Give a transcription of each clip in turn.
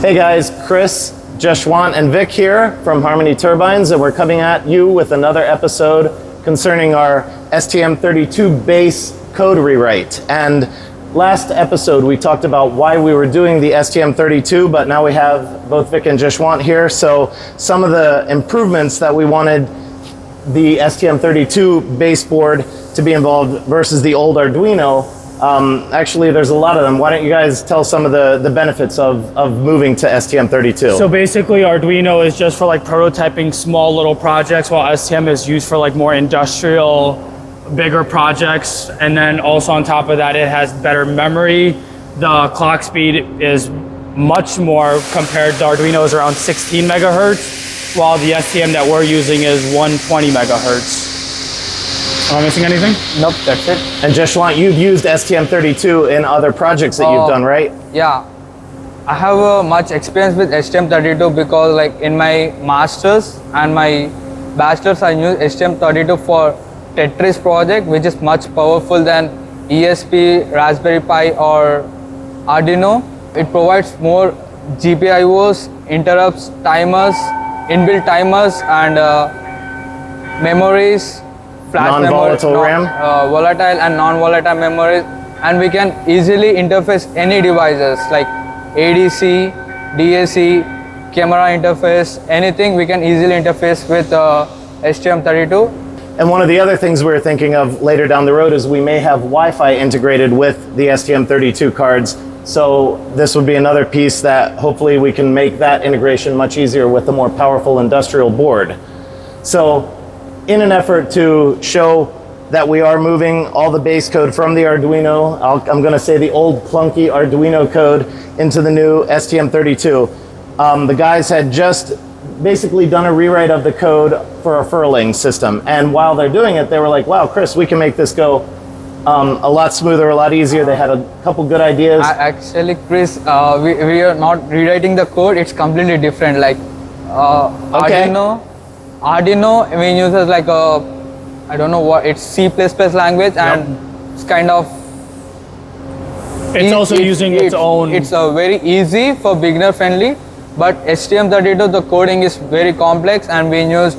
Hey guys, Chris, Jeshwanth, and Vik here from Harmony Turbines, and we're coming at you with another episode concerning our STM32 base code rewrite. And last episode we talked about why we were doing the STM32, but now we have both Vik and Jeshwanth here, so some of the improvements that we wanted the STM32 baseboard to be involved versus the old Arduino. Actually, there's a lot of them. Why don't you guys tell some of the benefits of moving to STM32? So basically, Arduino is just for like prototyping small little projects, while STM is used for like more industrial, bigger projects. And then also on top of that, it has better memory. The clock speed is much more compared to Arduino is around 16 megahertz, while the STM that we're using is 120 megahertz. Am I missing anything? Nope, that's it. And Jeshwanth, you've used STM32 in other projects that you've done, right? Yeah, I have much experience with STM32 because like in my masters and my bachelors I use STM32 for Tetris project, which is much powerful than ESP, Raspberry Pi or Arduino. It provides more GPIOs, interrupts, timers, inbuilt timers and memories, flash non-volatile RAM, volatile and non-volatile memories, and we can easily interface any devices like ADC, DAC, camera interface, anything we can easily interface with STM32. And one of the other things we're thinking of later down the road is we may have Wi-Fi integrated with the STM32 cards. So this would be another piece that hopefully we can make that integration much easier with the more powerful industrial board. So in an effort to show that we are moving all the base code from the Arduino, I'm going to say the old clunky Arduino code, into the new STM32. The guys had just basically done a rewrite of the code for a furling system. And while they're doing it, they were like, wow, Chris, we can make this go a lot smoother, a lot easier. They had a couple good ideas. Actually, Chris, we are not rewriting the code. It's completely different. Like Okay. Arduino, we use as like a, I don't know what, it's C++ language, and it's kind of... It's also using its own... It's very easy for beginner friendly, but STM32, the coding is very complex and we use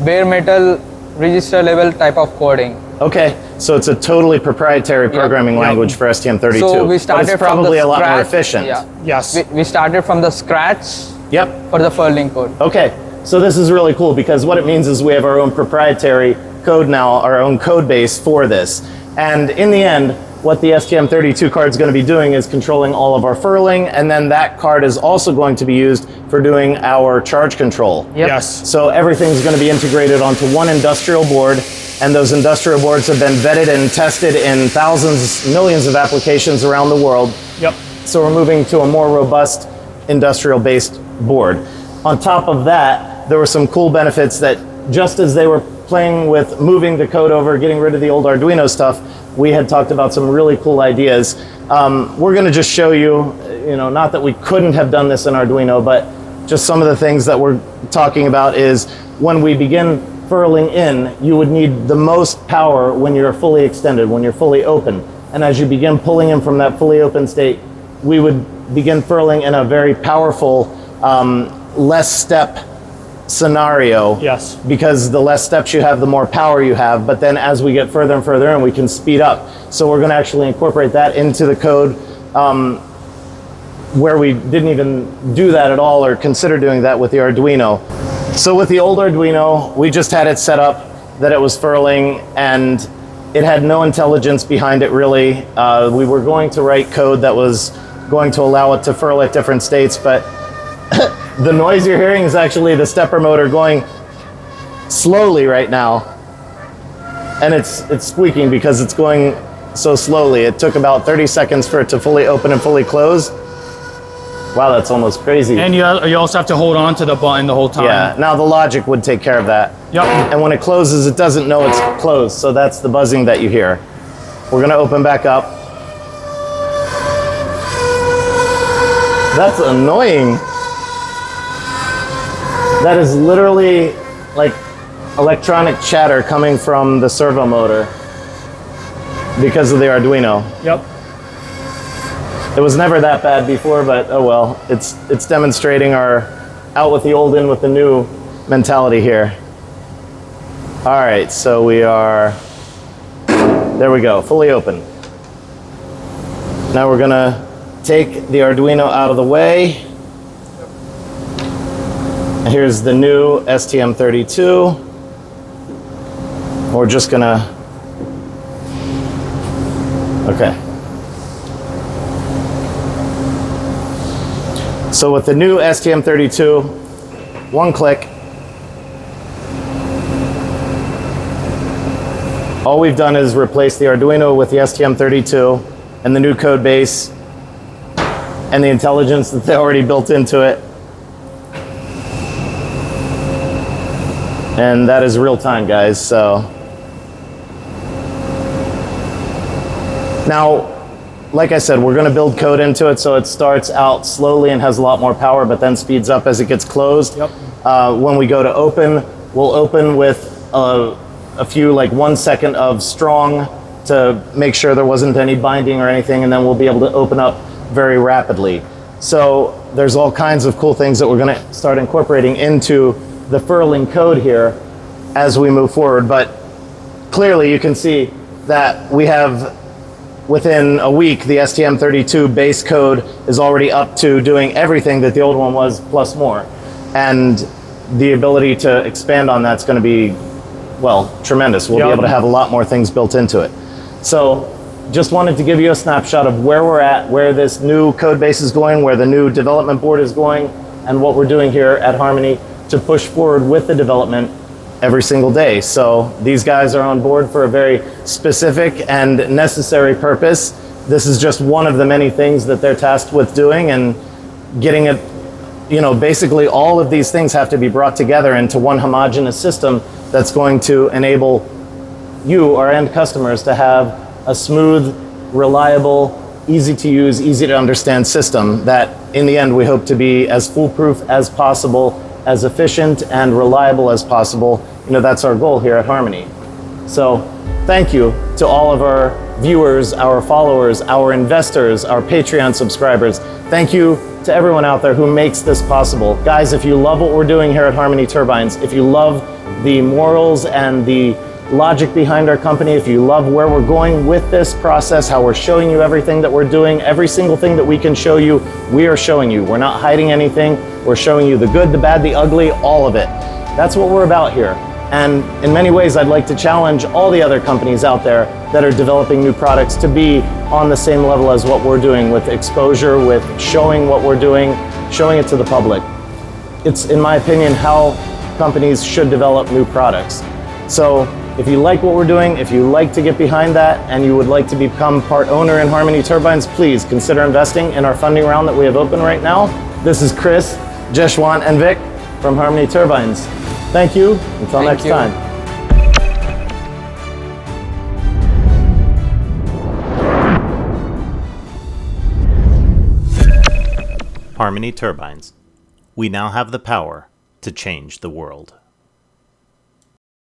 bare metal register level type of coding. Okay, so it's a totally proprietary programming language for STM32. So we started but it's probably from the a lot more scratch. efficient. Yeah. Yes. We started from the scratch Yep. for the furling code. Okay, so this is really cool because what it means is we have our own proprietary code now, our own code base for this. And in the end, what the STM32 card is going to be doing is controlling all of our furling, and then that card is also going to be used for doing our charge control. Yep. Yes. So everything's going to be integrated onto one industrial board, and those industrial boards have been vetted and tested in thousands, millions of applications around the world. Yep. So we're moving to a more robust industrial-based board. On top of that, there were some cool benefits that just as they were playing with moving the code over, getting rid of the old Arduino stuff, we had talked about some really cool ideas. We're going to just show you, not that we couldn't have done this in Arduino, but just some of the things that we're talking about is when we begin furling in, you would need the most power when you're fully extended, when you're fully open. And as you begin pulling in from that fully open state, we would begin furling in a very powerful, less step scenario. Yes. Because the less steps you have, the more power you have. But then as we get further and further in, we can speed up. So we're going to actually incorporate that into the code where we didn't even do that at all or consider doing that with the Arduino. So with the old Arduino, we just had it set up that it was furling and it had no intelligence behind it really. We were going to write code that was going to allow it to furl at different states, but the noise you're hearing is actually the stepper motor going slowly right now. And it's squeaking because it's going so slowly. It took about 30 seconds for it to fully open and fully close. Wow, that's almost crazy. And you also have to hold on to the button the whole time. Yeah, now the logic would take care of that. Yep. And when it closes, it doesn't know it's closed, so that's the buzzing that you hear. We're gonna open back up. That's annoying. That is literally like electronic chatter coming from the servo motor because of the Arduino. Yep. It was never that bad before, but oh well. It's demonstrating our out with the old, in with the new mentality here. All right, so we are, there we go, fully open. Now we're gonna take the Arduino out of the way. And here's the new STM32. We're just gonna, okay. So with the new STM32, one click, all we've done is replace the Arduino with the STM32 and the new code base and the intelligence that they already built into it. And that is real time, guys, so. Now, like I said, we're gonna build code into it so it starts out slowly and has a lot more power, but then speeds up as it gets closed. Yep. When we go to open, we'll open with a few, like 1 second of strong to make sure there wasn't any binding or anything, and then we'll be able to open up very rapidly. So there's all kinds of cool things that we're gonna start incorporating into the furling code here as we move forward. But clearly you can see that we have, within a week, the STM32 base code is already up to doing everything that the old one was, plus more. And the ability to expand on that's gonna be, well, tremendous. We'll be able to have a lot more things built into it. So just wanted to give you a snapshot of where we're at, where this new code base is going, where the new development board is going, and what we're doing here at Harmony to push forward with the development every single day. So these guys are on board for a very specific and necessary purpose. This is just one of the many things that they're tasked with doing, and getting it, you know, basically all of these things have to be brought together into one homogeneous system that's going to enable you, our end customers, to have a smooth, reliable, easy to use, easy to understand system that in the end we hope to be as foolproof as possible, as efficient and reliable as possible. You know, that's our goal here at Harmony. So thank you to all of our viewers, our followers, our investors, our Patreon subscribers. Thank you to everyone out there who makes this possible. Guys, if you love what we're doing here at Harmony Turbines, if you love the morals and the logic behind our company, if you love where we're going with this process, how we're showing you everything that we're doing, every single thing that we can show you, we are showing you. We're not hiding anything. We're showing you the good, the bad, the ugly, all of it. That's what we're about here. And in many ways, I'd like to challenge all the other companies out there that are developing new products to be on the same level as what we're doing with exposure, with showing what we're doing, showing it to the public. It's, in my opinion, how companies should develop new products. So if you like what we're doing, if you like to get behind that, and you would like to become part owner in Harmony Turbines, please consider investing in our funding round that we have open right now. This is Chris, Jeshwanth, and Vik from Harmony Turbines. Thank you. Until next time. Harmony Turbines. We now have the power to change the world.